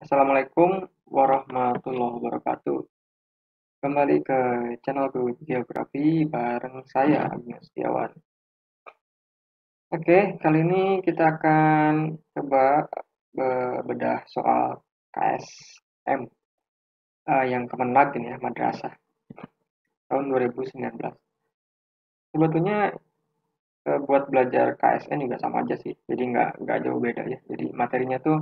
Assalamualaikum warahmatullahi wabarakatuh. Kembali ke channel Geografi bareng saya Agnes Setiawan. Oke, kali ini kita akan coba bedah soal KSM yang Kemenag ini ya, Madrasah tahun 2019. Sebetulnya buat belajar KSN juga sama aja sih, jadi nggak jauh beda ya. Jadi materinya tuh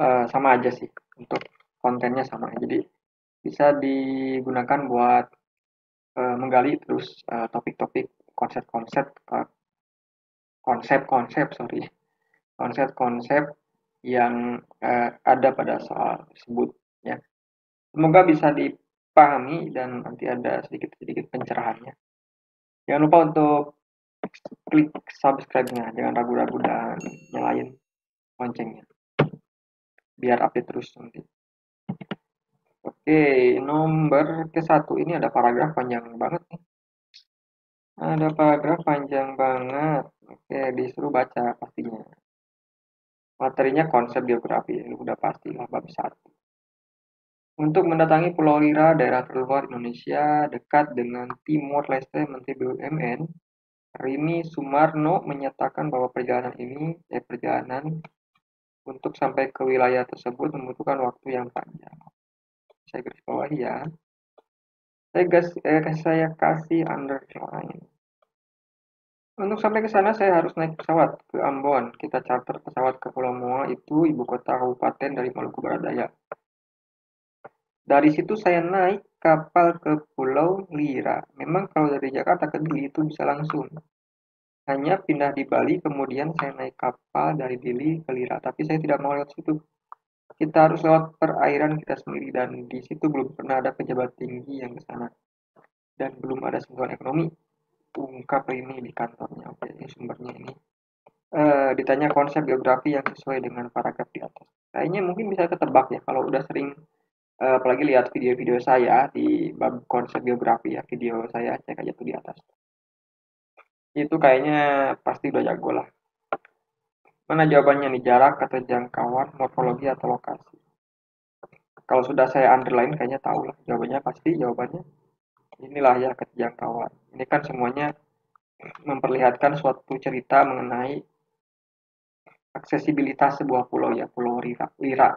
sama aja sih, untuk kontennya sama. Jadi bisa digunakan buat menggali terus topik-topik konsep-konsep konsep-konsep sorry konsep-konsep yang ada pada soal tersebut ya. Semoga bisa dipahami dan nanti ada sedikit-sedikit pencerahannya. Jangan lupa untuk klik subscribe-nya, jangan ragu-ragu dan nyalain loncengnya biar update terus nanti. Oke, nomor ke-1 ini ada paragraf panjang banget nih. Ada paragraf panjang banget. Oke, disuruh baca pastinya. Materinya konsep geografi, ini udah pasti lah bab 1. Untuk mendatangi Pulau Lira, daerah terluar Indonesia dekat dengan Timor Leste, Menteri BUMN Rini Sumarno menyatakan bahwa perjalanan untuk sampai ke wilayah tersebut membutuhkan waktu yang panjang. Saya garis bawahi ya. Saya kasih underline. Untuk sampai ke sana saya harus naik pesawat ke Ambon. Kita charter pesawat ke Pulau Moa, itu ibu kota kabupaten dari Maluku Barat Daya. Dari situ saya naik kapal ke Pulau Lira. Memang kalau dari Jakarta ke Dili itu bisa langsung. Hanya pindah di Bali, kemudian saya naik kapal dari Dili ke Lira. Tapi saya tidak mau lewat situ. Kita harus lewat perairan kita sendiri, dan di situ belum pernah ada pejabat tinggi yang ke sana. Dan belum ada sentuhan ekonomi. Ungkap ini di kantornya. Oke, ini sumbernya ini. Ditanya konsep geografi yang sesuai dengan paragraf di atas. Kayaknya mungkin bisa ketebak ya kalau udah sering apalagi lihat video-video saya di bab konsep geografi ya, video saya cek aja tuh di atas. Itu kayaknya pasti udah jago lah. Mana jawabannya nih, jarak atau jangkauan, morfologi atau lokasi? Kalau sudah saya underline kayaknya tahu lah jawabannya, pasti jawabannya inilah ya, kejangkauan. Ini kan semuanya memperlihatkan suatu cerita mengenai aksesibilitas sebuah pulau ya, Pulau Lira.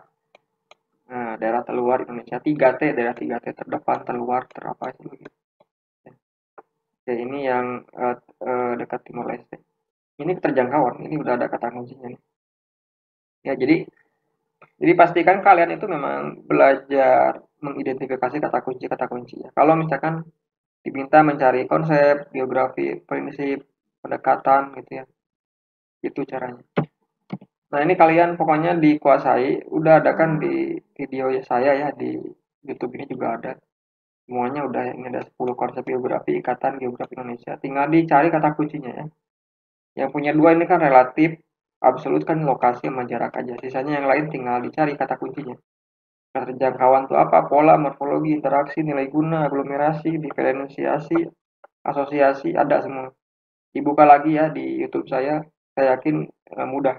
Nah, daerah terluar Indonesia 3T, daerah 3T terdepan, terluar, terapa itu gitu. Ya, ini yang dekat Timor Leste. Ini keterjangkauan, ini udah ada kata kuncinya nih. Ya, jadi pastikan kalian itu memang belajar mengidentifikasi kata kunci ya. Kalau misalkan diminta mencari konsep, geografi, prinsip, pendekatan gitu ya. Itu caranya. Nah, ini kalian pokoknya dikuasai, udah ada kan di video saya ya, di YouTube ini juga ada. Semuanya udah, ini ada 10 konsep geografi, ikatan geografi Indonesia. Tinggal dicari kata kuncinya ya. Yang punya dua ini kan relatif, absolut kan lokasi sama jarak aja. Sisanya yang lain tinggal dicari kata kuncinya. Keterjangkauan itu apa? Pola, morfologi, interaksi, nilai guna, aglomerasi, diferensiasi, asosiasi, ada semua. Dibuka lagi ya di YouTube saya yakin mudah.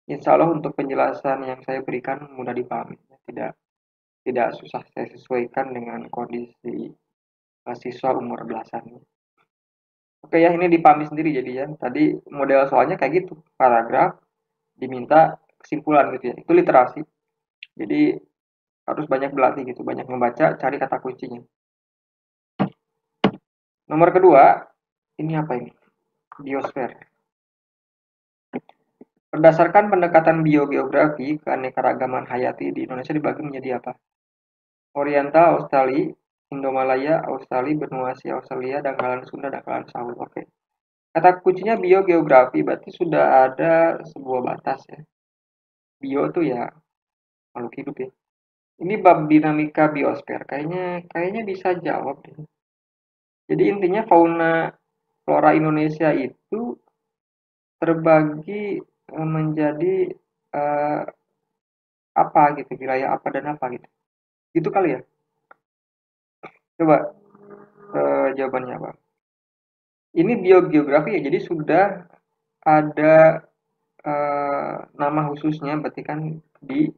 Insya Allah untuk penjelasan yang saya berikan mudah dipahami. Tidak tidak susah, saya sesuaikan dengan kondisi siswa umur belasan. Oke ya, ini dipahami sendiri jadi ya. Tadi model soalnya kayak gitu, paragraf diminta kesimpulan gitu ya. Itu literasi. Jadi harus banyak berlatih gitu, banyak membaca, cari kata kuncinya. Nomor kedua, ini apa ini? Biosfer. Berdasarkan pendekatan biogeografi, keanekaragaman hayati di Indonesia dibagi menjadi apa? Oriental, Australia, Indomalaya, Australia, Benua Asia, Australia, Dangkalan Sunda, Dangkalan Sahul. Oke. Kata kuncinya biogeografi, berarti sudah ada sebuah batas ya. Bio tuh ya makhluk hidup ya. Ini bab dinamika biosfer. Kayaknya bisa jawab deh. Jadi intinya fauna flora Indonesia itu terbagi menjadi eh, apa gitu, wilayah apa dan apa gitu. Itu kali ya. Coba jawabannya apa? Ini biogeografi ya. Jadi sudah ada nama khususnya, berarti kan di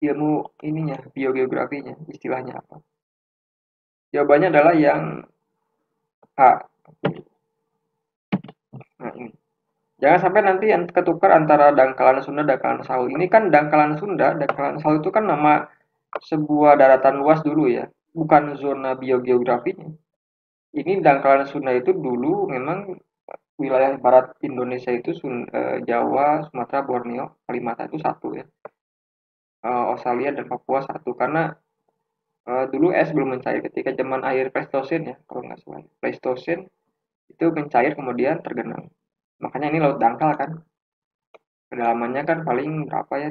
ilmu ininya, biogeografinya, istilahnya apa? Jawabannya adalah yang A. Nah, ini. Jangan sampai nanti yang ketukar antara Dangkalan Sunda, Dangkalan Sau. Ini kan Dangkalan Sunda, Dangkalan Sau itu kan nama sebuah daratan luas dulu ya, bukan zona biogeografinya. Ini Dangkalan Sunda itu dulu memang wilayah barat Indonesia itu Jawa, Sumatera, Borneo, Kalimantan itu satu ya. Australia dan Papua satu karena dulu es belum mencair ketika zaman air Pleistosen ya kalau nggak salah. Pleistosen itu mencair kemudian tergenang. Makanya ini laut dangkal kan. Kedalamannya kan paling berapa ya?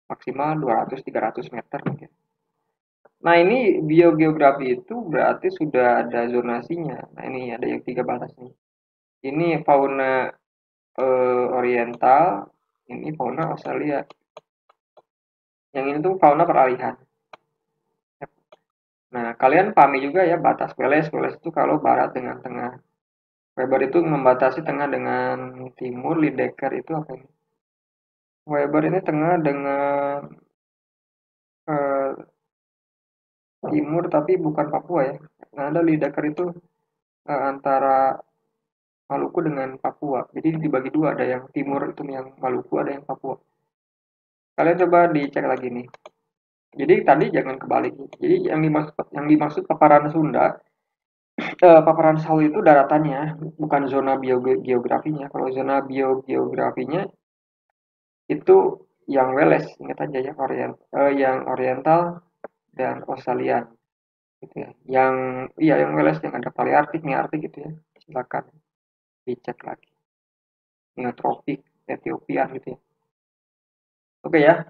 Maksimal 200-300 meter mungkin. Nah ini biogeografi itu berarti sudah ada zonasinya. Nah ini ada yang tiga batas nih. Ini fauna oriental, ini fauna Australia. Yang ini tuh fauna peralihan. Nah, kalian pahami juga ya batas Wales. Wales itu kalau barat dengan tengah. Weber itu membatasi tengah dengan timur. Lydekker itu apa ini? Weber ini tengah dengan eh, timur tapi bukan Papua ya. Nah, ada Lydekker itu antara Maluku dengan Papua. Jadi dibagi dua, ada yang timur itu yang Maluku, ada yang Papua. Kalian coba dicek lagi nih. Jadi tadi jangan kebalik. Jadi yang dimaksud paparan Sunda, paparan Sau itu daratannya, bukan zona biogeografinya. Kalau zona biogeografinya itu yang Wales, ingat aja ya, yang Oriental dan Australian gitu ya. Yang iya yang Wales yang ada Palearktik, Nearktik gitu ya. Silakan dicek lagi. Neotropik, Ethiopia gitu ya. Oke ya.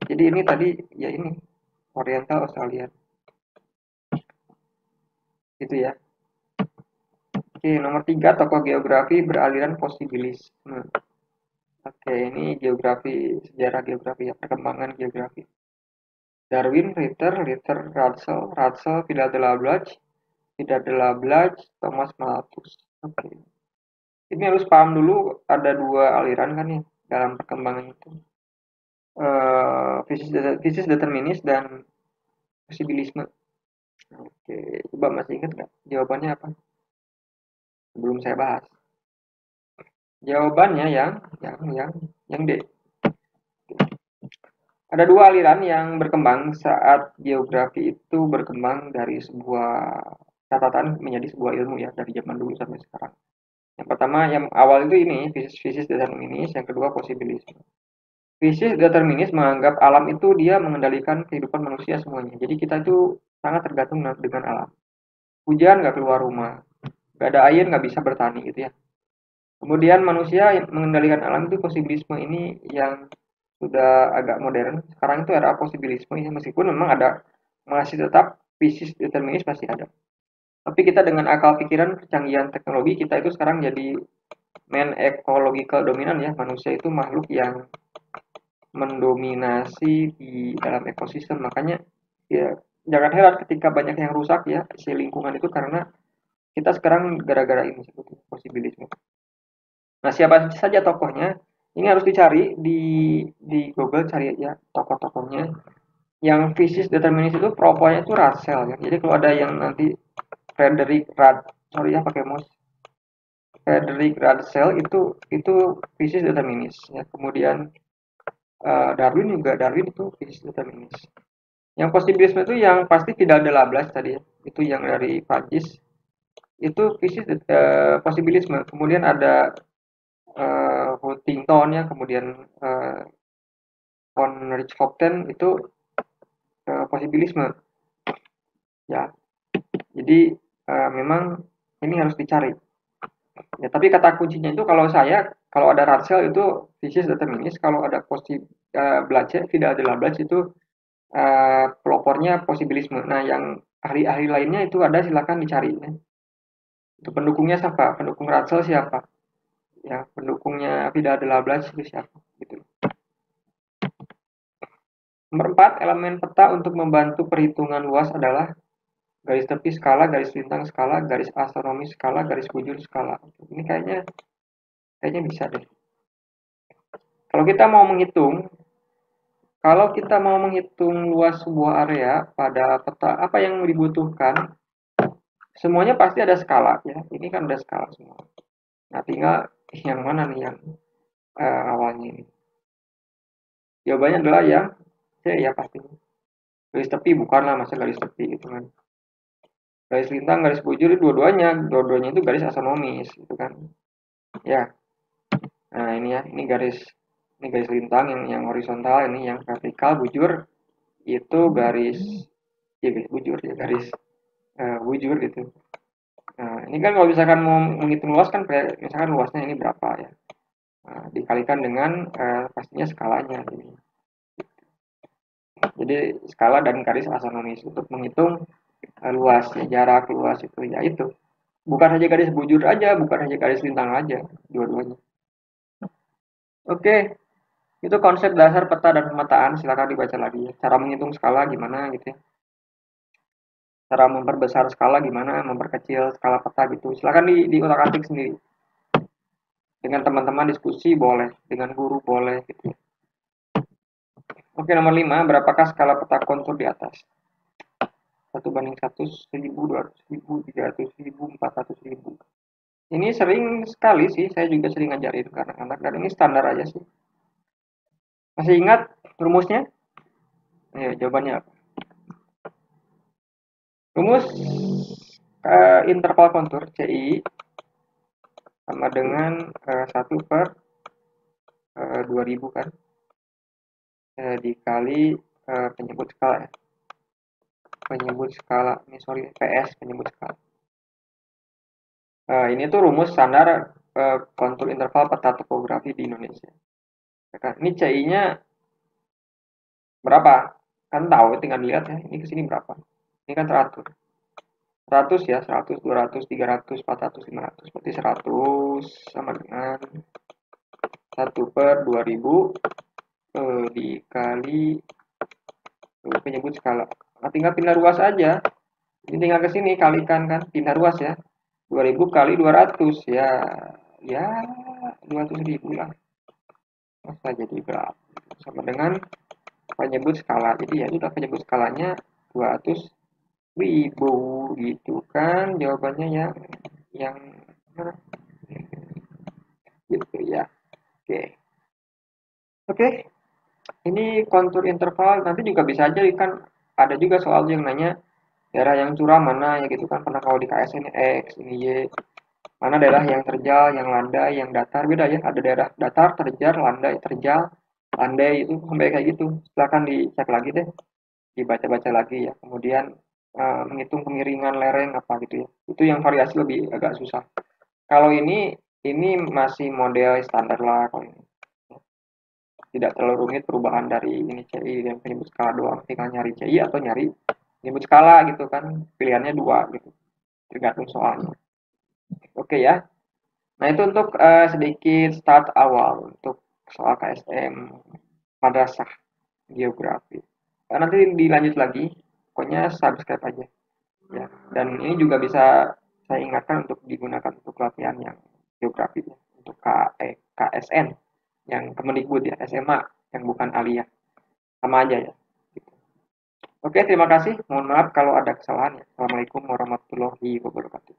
Jadi ini tadi ya ini Oriental Australian gitu ya. Oke, nomor 3 tokoh geografi beraliran posibilisme. Oke, ini geografi, sejarah geografi ya, perkembangan geografi. Darwin, Ritter, Russell, Vidal de la Blanche, Thomas Malthus. Oke. Ini harus paham dulu ada dua aliran kan ya dalam perkembangan itu. Fisis determinis dan posibilisme. Oke, coba masih ingat nggak jawabannya apa? Sebelum saya bahas. Jawabannya yang D. Ada dua aliran yang berkembang saat geografi itu berkembang dari sebuah catatan menjadi sebuah ilmu ya dari zaman dulu sampai sekarang. Yang pertama yang awal itu ini fisis determinis, yang kedua posibilisme. Fisis determinis menganggap alam itu dia mengendalikan kehidupan manusia semuanya. Jadi kita itu sangat tergantung dengan alam. Hujan nggak keluar rumah, nggak ada air nggak bisa bertani gitu ya. Kemudian manusia yang mengendalikan alam itu posibilisme ini yang sudah agak modern. Sekarang itu era posibilisme ya, meskipun memang ada masih tetap fisis determinis masih ada. Tapi kita dengan akal pikiran kecanggihan teknologi kita itu sekarang jadi main ecological dominan ya. Manusia itu makhluk yang mendominasi di dalam ekosistem. Makanya ya jangan heran ketika banyak yang rusak ya si lingkungan itu karena kita sekarang gara-gara ini sebetulnya posibilisme. Nah, siapa saja tokohnya? Ini harus dicari di Google, cari aja tokoh-tokohnya. Yang fisis determinis itu proponya itu Russell ya. Jadi kalau ada yang nanti Frederick Rad, sorry ya pakai mouse. Frederick Russell itu fisis determinis ya. Kemudian Darwin itu fisis determinis. Yang positivisme itu yang pasti tidak ada lablas tadi ya. Itu yang dari Prancis. Itu fisis posibilisme. Kemudian ada Huntington ya, kemudian von Richthofen itu posibilisme ya. Jadi memang ini harus dicari. Ya, tapi kata kuncinya itu kalau ada Russell itu fisis determinis, kalau ada Blache tidak ada Laplace itu pelopornya posibilisme. Nah, yang ahli-ahli lainnya itu ada silakan dicari. Ya. Itu pendukungnya siapa? Pendukung Russell siapa? Ya, pendukungnya tidak ada Laplace itu siapa? Gitu. Nomor 4, elemen peta untuk membantu perhitungan luas adalah garis tepi skala, garis lintang skala, garis astronomi skala, garis bujur skala. Ini kayaknya bisa deh. Kalau kita mau menghitung Kalau kita mau menghitung luas sebuah area pada peta, apa yang dibutuhkan? Semuanya pasti ada skala ya. Ini kan ada skala semua. Nah, tinggal yang mana nih yang awalnya ini? Jawabannya adalah yang C ya pasti. Garis tepi bukanlah masa garis tepi gitu kan. Garis lintang, garis bujur dua-duanya itu garis astronomis gitu kan. Ya. Nah, ini ya, ini garis lintang yang horizontal, ini yang vertikal bujur itu garis ya garis bujur ya garis bujur gitu. Nah, ini kan kalau misalkan mau menghitung luas kan misalkan luasnya ini berapa ya. Nah, dikalikan dengan pastinya skalanya ini. Jadi skala dan garis astronomis untuk menghitung luas ya, jarak luas itu. Bukan hanya garis bujur aja, bukan hanya garis lintang aja, dua-duanya. Oke, itu konsep dasar peta dan pemetaan, silakan dibaca lagi. Cara menghitung skala gimana gitu ya. Cara memperbesar skala gimana, memperkecil skala peta gitu. Silakan di otak-atik sendiri. Dengan teman-teman diskusi boleh, dengan guru boleh gitu ya. Oke, nomor 5, berapakah skala peta kontur di atas? 1 banding 100, 1000, 200, 1000, 300, 1000, 400.000. Ini sering sekali sih, saya juga sering ngajarin ke anak-anak, dan ini standar aja sih. Masih ingat rumusnya? Ayo, jawabannya apa? Rumus interval kontur CI sama dengan 1 per 2000 kan, dikali penyebut skala ya. Penyebut skala, ini sorry, PS penyebut skala. Ini tuh rumus standar kontur interval peta topografi di Indonesia. Ini CI-nya berapa? Kan tahu, tinggal lihat ya, ini kesini berapa. Ini kan teratur. 100 ya, 100, 200, 300, 400, 500. Berarti 100 sama dengan 1 per 2000 dikali penyebut skala. Nah, tinggal pindah ruas aja. Ini tinggal ke sini kalikan kan, pindah ruas ya. 2000 kali 200 ya. Ya 200.000 lah. Masa jadi berapa? Sama dengan penyebut skala. Jadi ya sudah penyebut skalanya 200.000 gitu kan. Jawabannya yang gitu ya. Oke. Oke, ini kontur interval nanti juga bisa aja kan ada juga soal yang nanya daerah yang curam mana ya gitu kan, pernah kalau di KSN X ini Y, mana daerah yang terjal, yang landai, yang datar, beda ya, ada daerah datar, terjal, landai itu sampai kayak gitu. Silahkan dicek lagi deh, dibaca-baca lagi ya, kemudian menghitung kemiringan lereng apa gitu ya, itu yang variasi lebih agak susah. Kalau ini masih model standar lah kalau ini, tidak terlalu rumit perubahan dari ini CI dan penyebut skala doang, tinggal nyari CI atau nyari penyebut skala gitu kan, pilihannya dua gitu, tergantung soalnya. Oke ya, nah itu untuk sedikit start awal untuk soal KSM madrasah geografi. Nanti dilanjut lagi, pokoknya subscribe aja ya, dan ini juga bisa saya ingatkan untuk digunakan untuk latihan yang geografi ya. Untuk KSN yang Kemendikbud ya, SMA yang bukan aliyah, sama aja ya. Oke, terima kasih. Mohon maaf kalau ada kesalahan ya. Assalamualaikum warahmatullahi wabarakatuh.